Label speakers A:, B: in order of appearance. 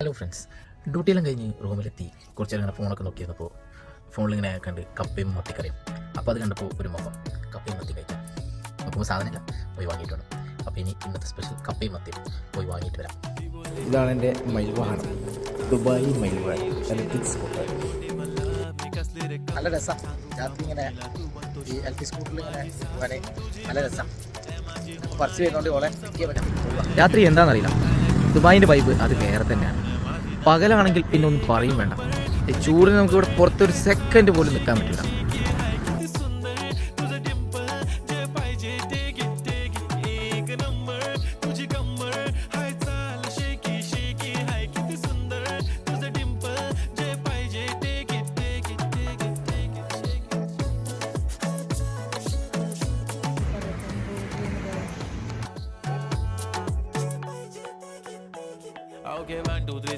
A: Hello friends, ഡ്യൂട്ടിയെല്ലാം കഴിഞ്ഞ് റൂമിലെത്തി കുറച്ച് നേരം ഇങ്ങനെ ഫോണൊക്കെ നോക്കിയിരുന്നപ്പോൾ ഫോണിലിങ്ങനെ കണ്ട് കപ്പയും മത്തിക്കറിയും. അപ്പോൾ അത് കണ്ടപ്പോൾ ഒരു മുഖം കപ്പയും മത്തി കഴിക്കാം. നോക്കുമ്പോൾ സാധനമില്ല, പോയി വാങ്ങിയിട്ട് വേണം. അപ്പോൾ ഇന്നത്തെ സ്പെഷ്യൽ കപ്പയും മത്തിയും പോയി വാങ്ങിയിട്ട് വരാം.
B: ഇതാണ് എൻ്റെ മയിൽവാഹനം, ദുബായ് മയിൽവാഹനം, എലക്ട്രിക് സ്കൂട്ടർ.
A: നല്ല രസമാണ് രാത്രി ഇങ്ങനെ ഈ ഇലക്ട്രിക് സ്കൂട്ടറിൽ ഇങ്ങനെ പോകാൻ നല്ല രസമാണ്. പറിച്ച് വരുന്നതുകൊണ്ട് ഓളെ പിക്ക് ചെയ്യാൻ പറ്റും.
C: രാത്രി എന്താണെന്നറിയില്ല, ദുബായിൻ്റെ വൈബ് അത് വേറെ തന്നെയാണ്. പകലാണെങ്കിൽ പിന്നെ ഒന്നും പറയും വേണ്ട. ചൂടിന് നമുക്കിവിടെ പുറത്തൊരു സെക്കൻഡ് പോലും നിൽക്കാൻ പറ്റില്ല.
D: Okay, 1, 2, 3.